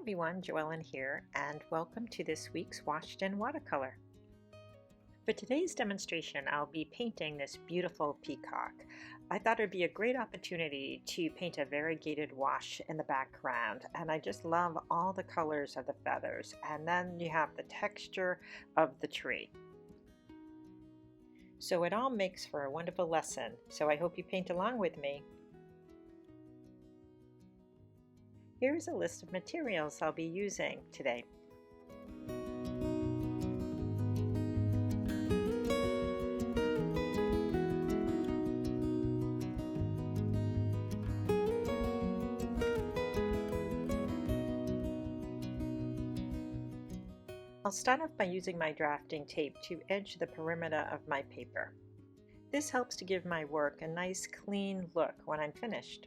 everyone, Joellen here, and welcome to this week's Washed in Watercolor. For today's demonstration, I'll be painting this beautiful peacock. I thought it would be a great opportunity to paint a variegated wash in the background, and I just love all the colors of the feathers, and then you have the texture of the tree. So it all makes for a wonderful lesson, so I hope you paint along with me. Here's a list of materials I'll be using today. I'll start off by using my drafting tape to edge the perimeter of my paper. This helps to give my work a nice clean look when I'm finished.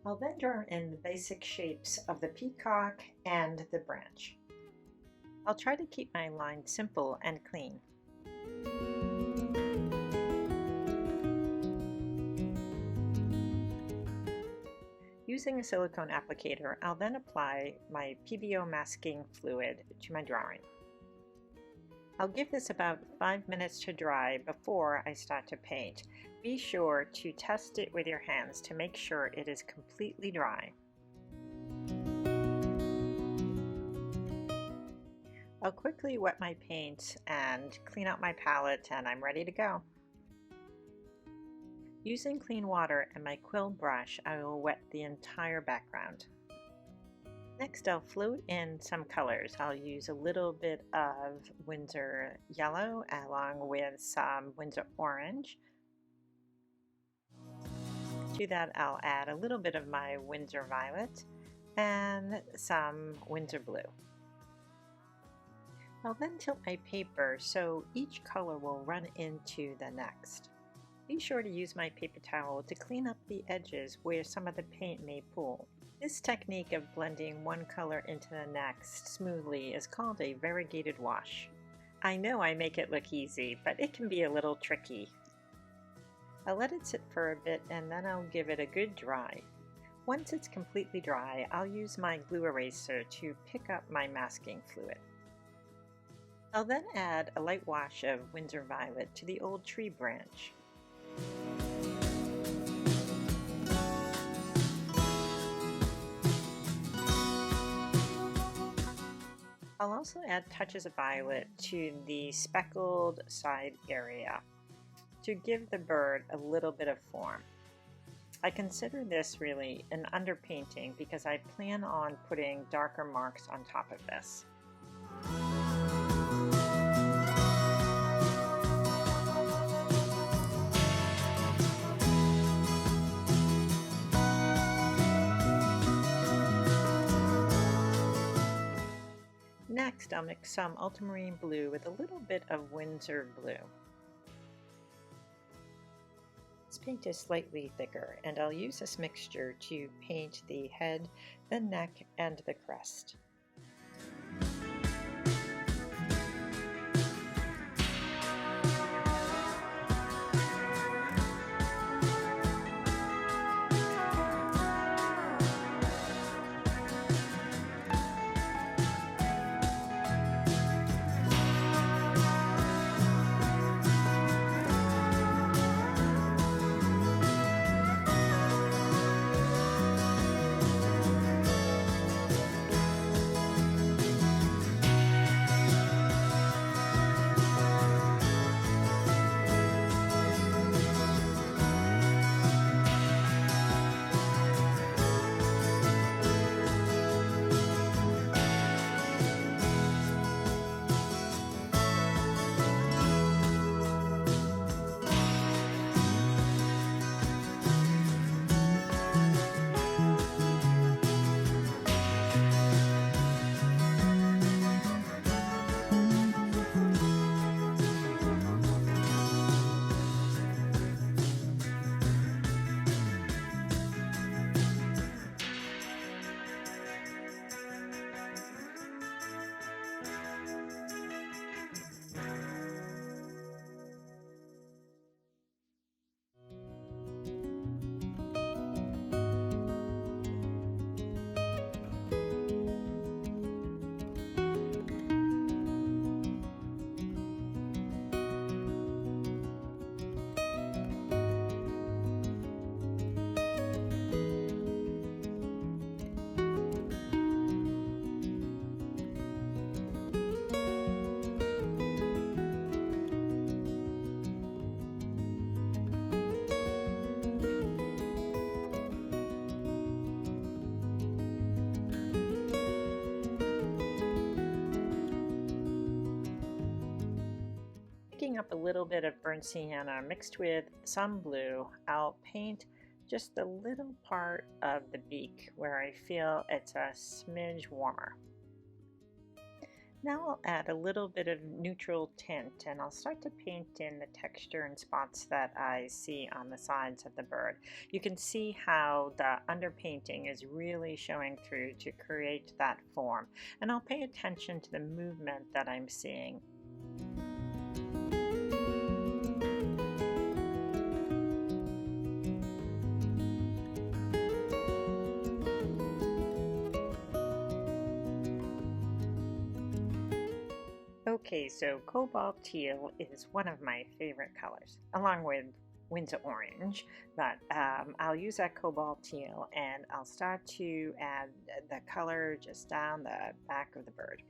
I'll then draw in the basic shapes of the peacock and the branch. I'll try to keep my lines simple and clean. Using a silicone applicator, I'll then apply my PBO masking fluid to my drawing. I'll give this about 5 minutes to dry before I start to paint. Be sure to test it with your hands to make sure it is completely dry. I'll quickly wet my paint and clean out my palette, and I'm ready to go. Using clean water and my quill brush, I will wet the entire background. Next, I'll float in some colors. I'll use a little bit of Winsor yellow along with some Winsor orange. To that, I'll add a little bit of my Winsor violet and some Winsor blue. I'll then tilt my paper so each color will run into the next. Be sure to use my paper towel to clean up the edges where some of the paint may pool. This technique of blending one color into the next smoothly is called a variegated wash. I know I make it look easy, but it can be a little tricky. I'll let it sit for a bit and then I'll give it a good dry. Once it's completely dry, I'll use my glue eraser to pick up my masking fluid. I'll then add a light wash of Winsor violet to the old tree branch. I'll also add touches of violet to the speckled side area to give the bird a little bit of form. I consider this really an underpainting because I plan on putting darker marks on top of this. Next, I'll mix some ultramarine blue with a little bit of Winsor blue. This paint is slightly thicker, and I'll use this mixture to paint the head, the neck, and the crest. Picking up a little bit of burnt sienna mixed with some blue, I'll paint just a little part of the beak where I feel it's a smidge warmer. Now I'll add a little bit of neutral tint and I'll start to paint in the texture and spots that I see on the sides of the bird. You can see how the underpainting is really showing through to create that form, and I'll pay attention to the movement that I'm seeing. Okay, so cobalt teal is one of my favorite colors, along with Windsor orange, but I'll use that cobalt teal and I'll start to add the color just down the back of the bird.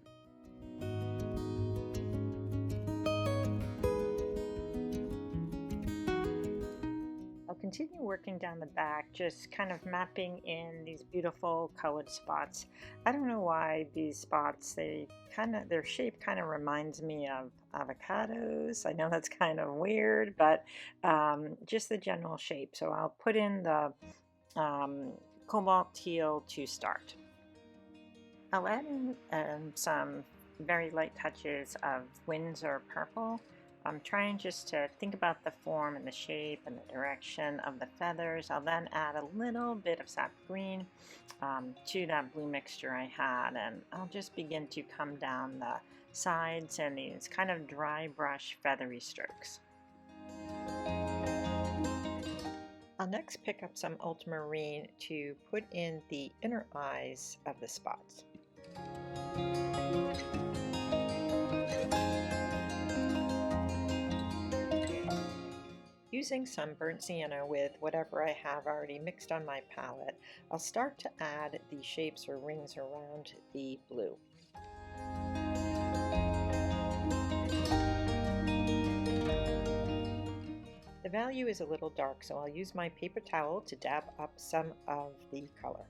I'll continue working down the back, just kind of mapping in these beautiful colored spots. I don't know why these spots, their shape kind of reminds me of avocados. I know that's kind of weird, but just the general shape. So I'll put in the cobalt teal to start. I'll add in some very light touches of Windsor purple. I'm trying just to think about the form and the shape and the direction of the feathers. I'll then add a little bit of sap green to that blue mixture I had, and I'll just begin to come down the sides and these kind of dry brush feathery strokes. I'll next pick up some ultramarine to put in the inner eyes of the spots. Using some burnt sienna with whatever I have already mixed on my palette, I'll start to add the shapes or rings around the blue. The value is a little dark, so I'll use my paper towel to dab up some of the color.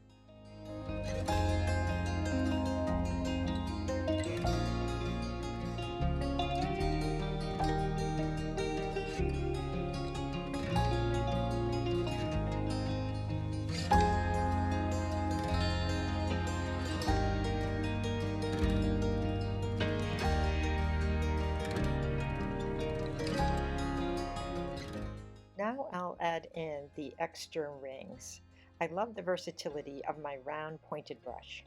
Now I'll add in the extra rings. I love the versatility of my round pointed brush.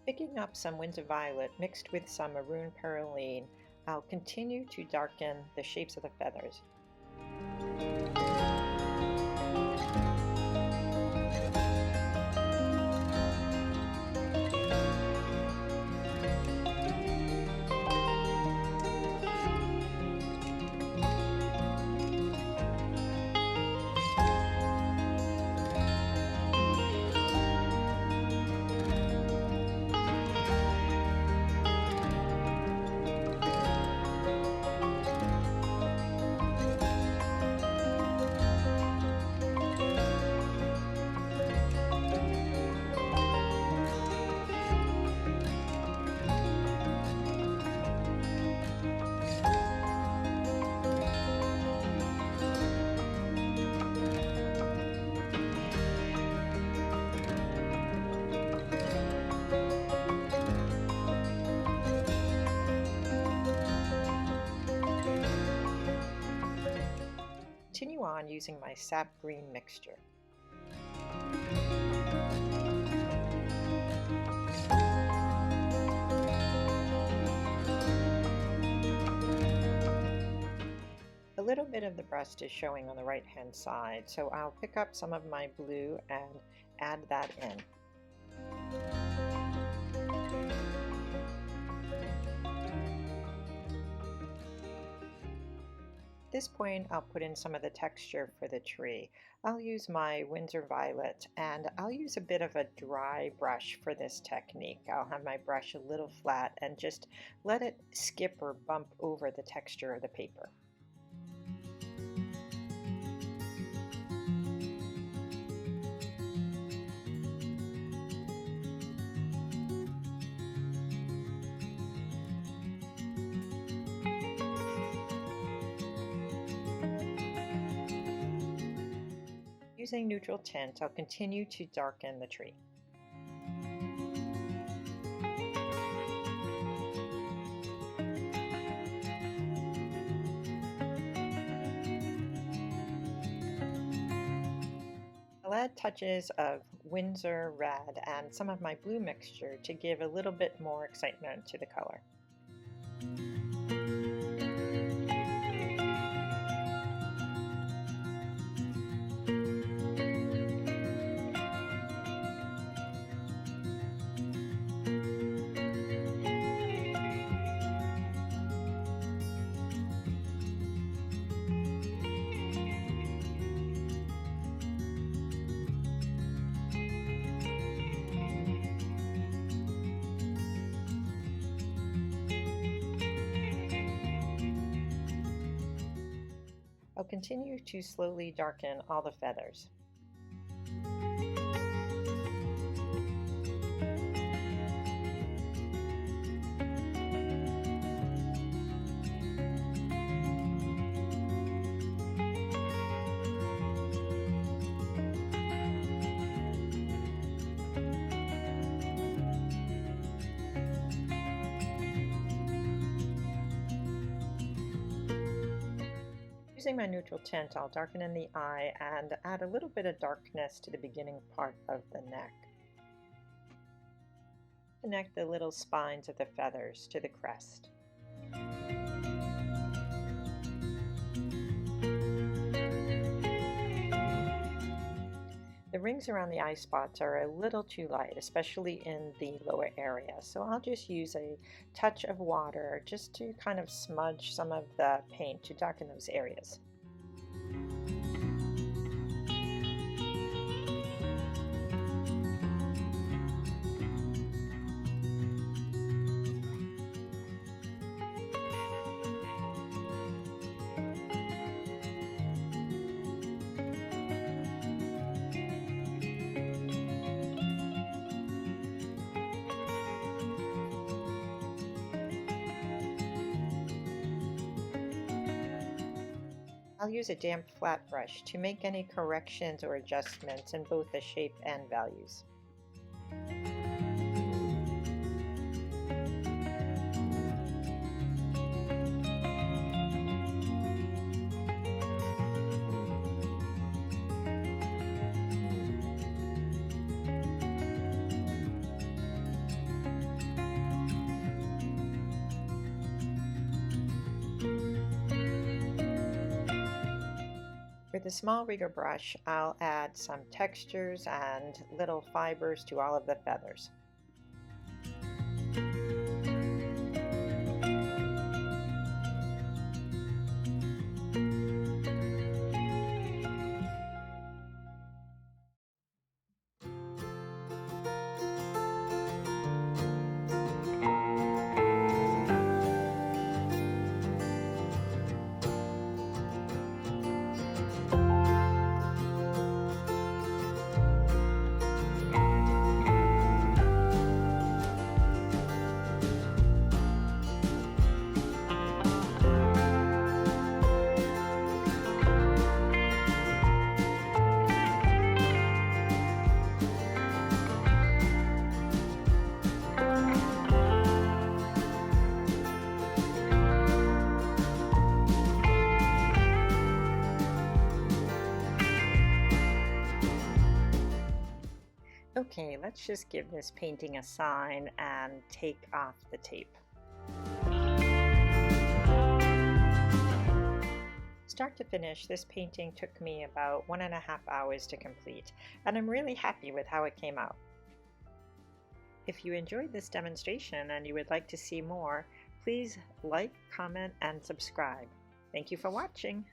Picking up some Windsor violet mixed with some maroon perylene, I'll continue to darken the shapes of the feathers. Continue on using my sap green mixture. A little bit of the breast is showing on the right hand side, so I'll pick up some of my blue and add that in. At this point, I'll put in some of the texture for the tree. I'll use my Windsor violet, and I'll use a bit of a dry brush for this technique. I'll have my brush a little flat and just let it skip or bump over the texture of the paper. Using neutral tint, I'll continue to darken the tree. I'll add touches of Windsor red and some of my blue mixture to give a little bit more excitement to the color. I'll continue to slowly darken all the feathers. Using my neutral tint, I'll darken in the eye and add a little bit of darkness to the beginning part of the neck. Connect the little spines of the feathers to the crest. The rings around the eye spots are a little too light, especially in the lower area, so I'll just use a touch of water just to kind of smudge some of the paint to darken those areas. I'll use a damp flat brush to make any corrections or adjustments in both the shape and values. With a small rigger brush, I'll add some textures and little fibers to all of the feathers. Okay, let's just give this painting a sign and take off the tape. Start to finish, this painting took me about 1.5 hours to complete, and I'm really happy with how it came out. If you enjoyed this demonstration and you would like to see more, please like, comment, and subscribe. Thank you for watching.